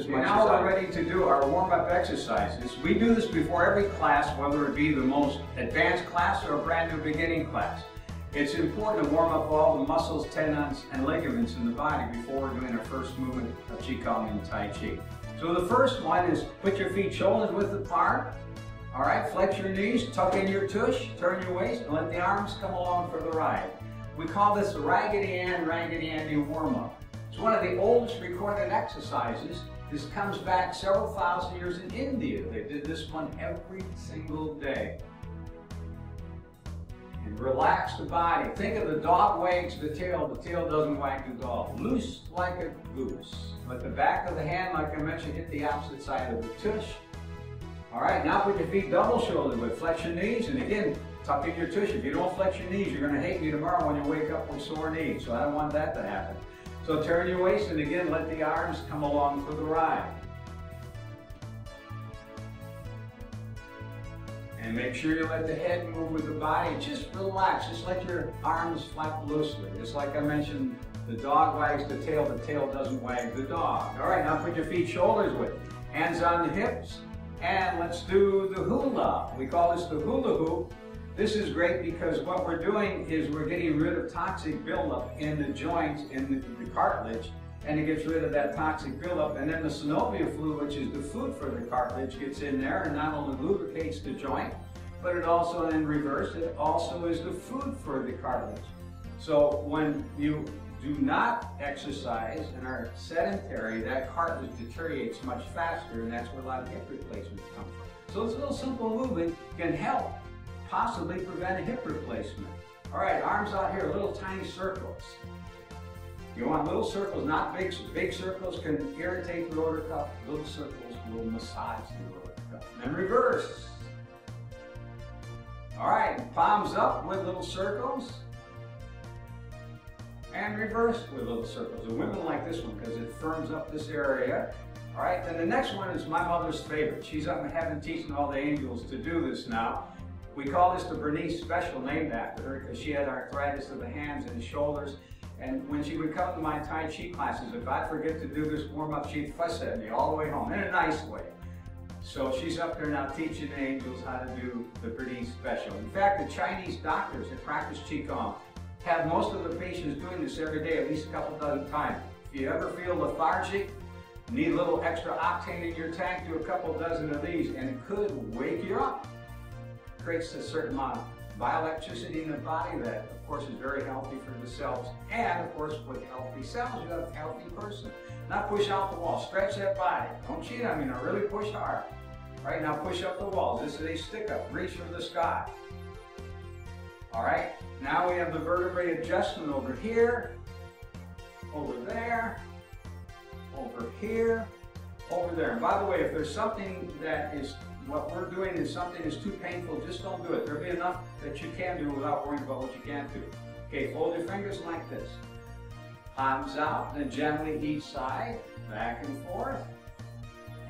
Now we're ready to do our warm-up exercises. We do this before every class, whether it be the most advanced class or a brand new beginning class. It's important to warm up all the muscles, tendons, and ligaments in the body before we're doing our first movement of ChiKung and Tai Chi. So the first one is put your feet shoulders width apart. All right, flex your knees, tuck in your tush, turn your waist, and let the arms come along for the ride. We call this the Raggedy Andy warm-up. It's one of the oldest recorded exercises. This comes back several thousand years in India. They did this one every single day. And relax the body. Think of the dog wags the tail doesn't wag the dog. Loose like a goose. Let the back of the hand, like I mentioned, hit the opposite side of the tush. All right, now put your feet double shoulder width. Flex your knees, and again, tuck in your tush. If you don't flex your knees, you're going to hate me tomorrow when you wake up with sore knees. So I don't want that to happen. So turn your waist, and again, let the arms come along for the ride. And make sure you let the head move with the body. Just relax. Just let your arms flap loosely. Just like I mentioned, the dog wags the tail doesn't wag the dog. All right, now put your feet shoulders width. Hands on the hips. And let's do the hula. We call this the hula hoop. This is great because what we're doing is we're getting rid of toxic buildup in the joints, in the cartilage, and it gets rid of that toxic buildup. And then the synovial fluid, which is the food for the cartilage, gets in there and not only lubricates the joint, but it also, in reverse, it also is the food for the cartilage. So when you do not exercise and are sedentary, that cartilage deteriorates much faster, and that's where a lot of hip replacements come from. So this little simple movement can help possibly prevent a hip replacement. All right, arms out here, little tiny circles. You want little circles, not big. Big circles can irritate the rotator cuff. Little circles will massage the rotator cuff. And reverse. All right, palms up with little circles. And reverse with little circles. And women like this one because it firms up this area. All right, then the next one is my mother's favorite. She's up in heaven teaching all the angels to do this now. We call this the Bernice Special, named after her, because she had arthritis of the hands and the shoulders. And when she would come to my Tai Chi classes, if I forget to do this warm-up, she'd fuss at me all the way home, in a nice way. So she's up there now teaching the angels how to do the Bernice Special. In fact, the Chinese doctors that practice ChiKung have most of the patients doing this every day, at least a couple dozen times. If you ever feel lethargic, need a little extra octane in your tank, do a couple dozen of these, and it could wake you up. Creates a certain amount of bioelectricity in the body that, of course, is very healthy for the cells. And, of course, with healthy cells, you have a healthy person. Not push out the wall. Stretch that body. Don't cheat on me. Now, really push hard. All right, now push up the walls. This is a stick-up. Reach for the sky. All right, now we have the vertebrae adjustment over here, over there, over here, over there. And by the way, if there's something that is what we're doing is something that's too painful, just don't do it. There'll be enough that you can do without worrying about what you can't do. Okay, fold your fingers like this. Palms out, then gently each side, back and forth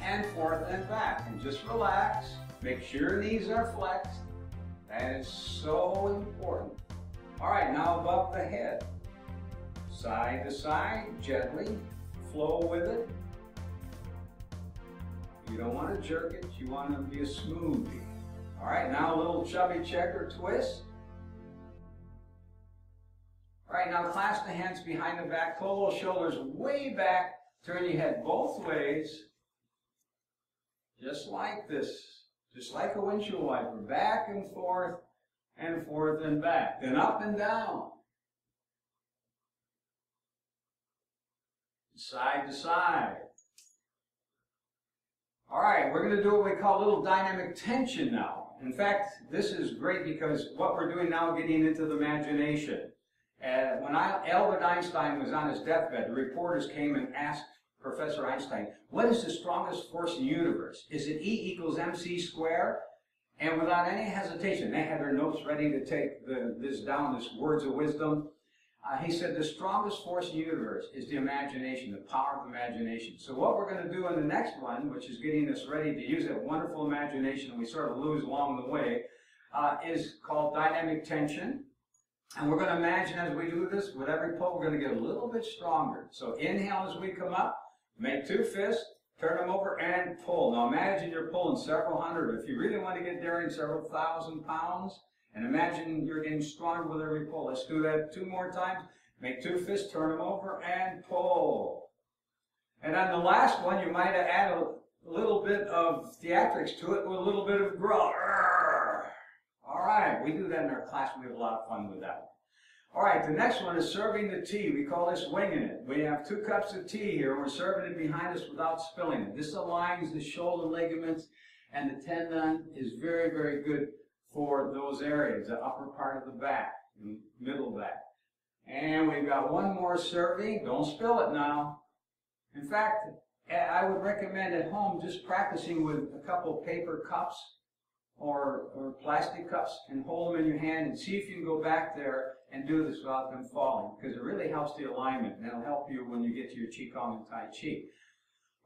and back. And just relax. Make sure your knees are flexed. That is so important. All right, now above the head. Side to side, gently, flow with it. You don't want to jerk it, you want to be a smoothie. All right, now a little chubby checker twist. All right, now clasp the hands behind the back, pull those shoulders way back, turn your head both ways, just like this, just like a windshield wiper, back and forth and back, then up and down, side to side. All right, we're going to do what we call a little dynamic tension now. In fact, this is great because what we're doing now is getting into the imagination. When Albert Einstein was on his deathbed, the reporters came and asked Professor Einstein, what is the strongest force in the universe? Is it E equals mc squared? And without any hesitation, they had their notes ready to take this down, this words of wisdom. He said the strongest force in the universe is the imagination, the power of imagination. So what we're going to do in the next one, which is getting us ready to use that wonderful imagination we sort of lose along the way, is called dynamic tension. And we're going to imagine as we do this, with every pull, we're going to get a little bit stronger. So inhale as we come up, make two fists, Turn them over and pull. Now imagine you're pulling several hundred. If you really want to get daring, several thousand pounds. And imagine you're getting stronger with every pull. Let's do that 2 more times. Make 2 fists, turn them over, and pull. And on the last one, you might add a little bit of theatrics to it with a little bit of growl. All right, we do that in our class. We have a lot of fun with that one. All right, the next one is serving the tea. We call this winging it. We have 2 cups of tea here. We're serving it behind us without spilling it. This aligns the shoulder ligaments, and the tendon is very, very good for those areas, the upper part of the back, and middle back. And we've got 1 more serving. Don't spill it now. In fact, I would recommend at home just practicing with a couple paper cups or plastic cups and hold them in your hand and see if you can go back there and do this without them falling, because it really helps the alignment, and it'll help you when you get to your ChiKung and Tai Chi.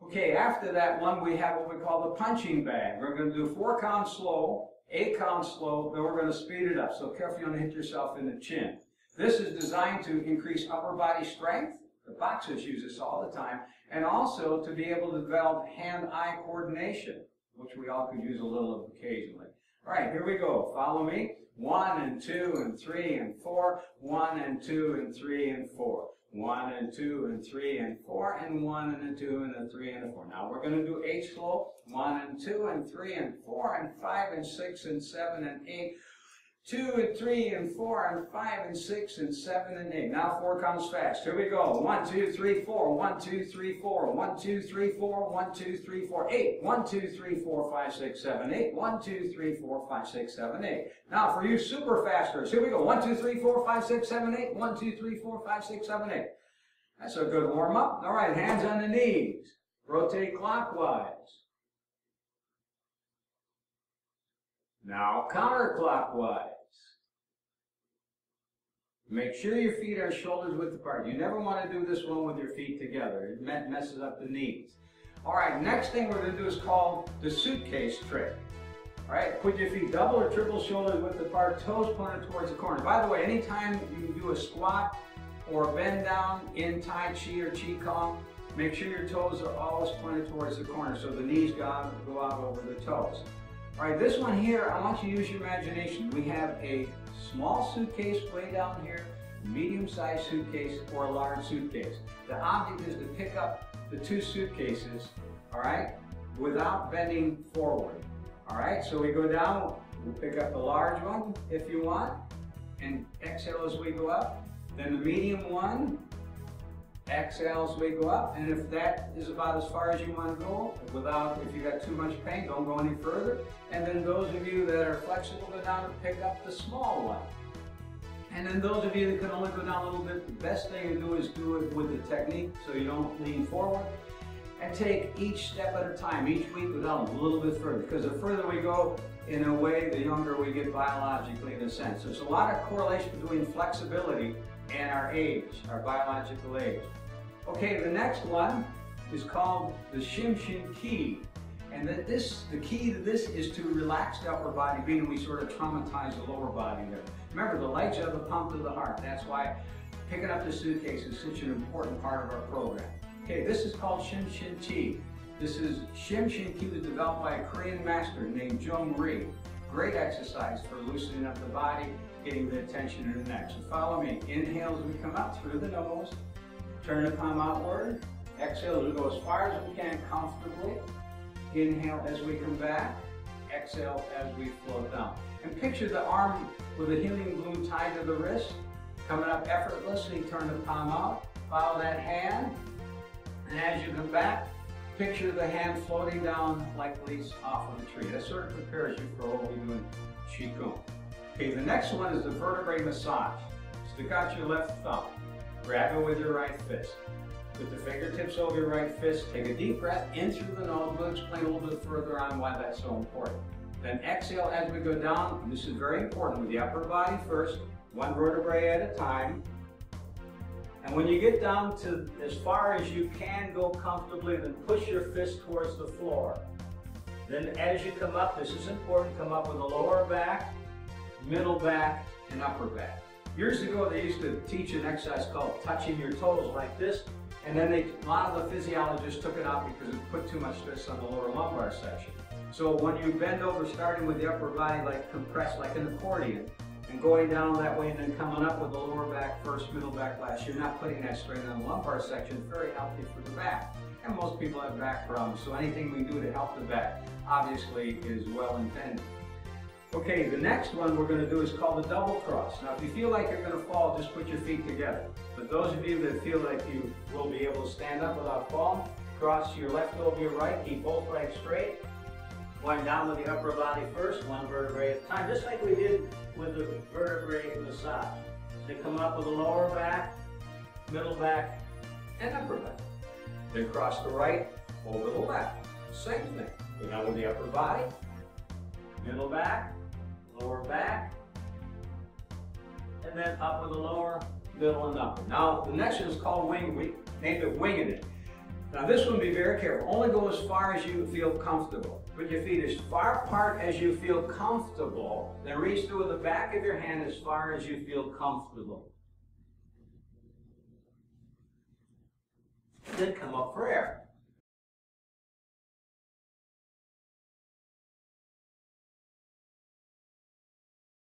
Okay, after that one, we have what we call the punching bag. We're going to do 4 counts slow, 8 counts slow, then we're going to speed it up. So careful you don't hit yourself in the chin. This is designed to increase upper body strength. The boxers use this all the time, and also to be able to develop hand-eye coordination, which we all could use a little of occasionally. All right, here we go. Follow me. 1 and 2 and 3 and 4. 1 and 2 and 3 and 4. 1 and 2 and 3 and 4. And 1 and a 2 and a 3 and a 4. Now we're going to do 8 slow. 1 and 2 and 3 and 4 and 5 and 6 and 7 and 8. 2 and 3 and 4 and 5 and 6 and 7 and 8. Now 4 counts fast. Here we go. 1, 2, 3, 4. 1, 2, 3, 4. 1, 2, 3, 4. 1, 2, 3, 4. 8. 1, 2, 3, 4, 5, 6, 7, 8. 1, 2, 3, 4, 5, 6, 7, 8. Now for you super fasters, here we go. 1, 2, 3, 4, 5, 6, 7, 8. 1, 2, 3, 4, 5, 6, 7, 8. That's a good warm up. All right, hands on the knees. Rotate clockwise. Now counterclockwise. Make sure your feet are shoulders width apart. You never want to do this one with your feet together. It messes up the knees. All right, next thing we're going to do is called the suitcase trick. All right, put your feet double or triple shoulders width apart, toes pointed towards the corner. By the way, anytime you do a squat or a bend down in Tai Chi or ChiKung, make sure your toes are always pointed towards the corner so the knees go out over the toes. All right, this one here, I want you to use your imagination. We have a small suitcase way down here, medium-sized suitcase, or a large suitcase. The object is to pick up the 2 suitcases, all right, without bending forward. All right, so we go down, we'll pick up the large one if you want, and exhale as we go up. Then the medium one, exhale as we go up, and if that is about as far as you want to go, if you got too much pain, don't go any further. And then those of you that are flexible, go down and pick up the small one. And then those of you that can only go down a little bit, the best thing to do is do it with the technique so you don't lean forward. And take each step at a time. Each week go down a little bit further, because the further we go, in a way, the younger we get biologically in a sense. There's a lot of correlation between flexibility and our age, our biological age. Okay, the next one is called the Shim Shin Ki. And the key to this is to relax the upper body, meaning we sort of traumatize the lower body there. Remember, the legs are the pump to the heart. That's why picking up the suitcase is such an important part of our program. Okay, this is called Shim Shin Chi. This is Shim Shin Ki, was developed by a Korean master named Jung Ri. Great exercise for loosening up the body, getting the attention in the neck. So follow me. Inhale as we come up through the nose. Turn the palm outward. Exhale as we go as far as we can comfortably. Inhale as we come back. Exhale as we float down. And picture the arm with a helium balloon tied to the wrist. Coming up effortlessly, turn the palm out. Follow that hand. And as you come back, picture the hand floating down like leaves off of a tree. That sort of prepares you for what we do in ChiKung. Okay, the next one is the vertebrae massage. Stick out your left thumb. Grab it with your right fist. Put the fingertips over your right fist. Take a deep breath in through the nose. We'll explain a little bit further on why that's so important. Then exhale as we go down. This is very important with the upper body first, one vertebrae at a time. And when you get down to as far as you can go comfortably, then push your fist towards the floor. Then as you come up, this is important, come up with the lower back, middle back, and upper back. Years ago, they used to teach an exercise called touching your toes like this. And then a lot of the physiologists took it out because it put too much stress on the lower lumbar section. So when you bend over, starting with the upper body, like compressed, like an accordion, and going down that way and then coming up with the lower back first, middle back last, you're not putting that strain on the lumbar section. It's very healthy for the back. And most people have back problems, so anything we do to help the back, obviously, is well intended. Okay, the next one we're going to do is called the double cross. Now, if you feel like you're going to fall, just put your feet together. But those of you that feel like you will be able to stand up without falling, cross your left over your right, keep both legs straight. Going down with the upper body first, one vertebrae at a time, just like we did with the vertebrae massage. Then come up with the lower back, middle back, and upper back. Then cross the right over the left. Same thing. Go down with the upper body, middle back, lower back, and then up with the lower, middle, and upper. Now, the next one is called wing. We named it winging it. Now, this one, be very careful. Only go as far as you feel comfortable. Put your feet as far apart as you feel comfortable. Then reach through the back of your hand as far as you feel comfortable. Then come up for air.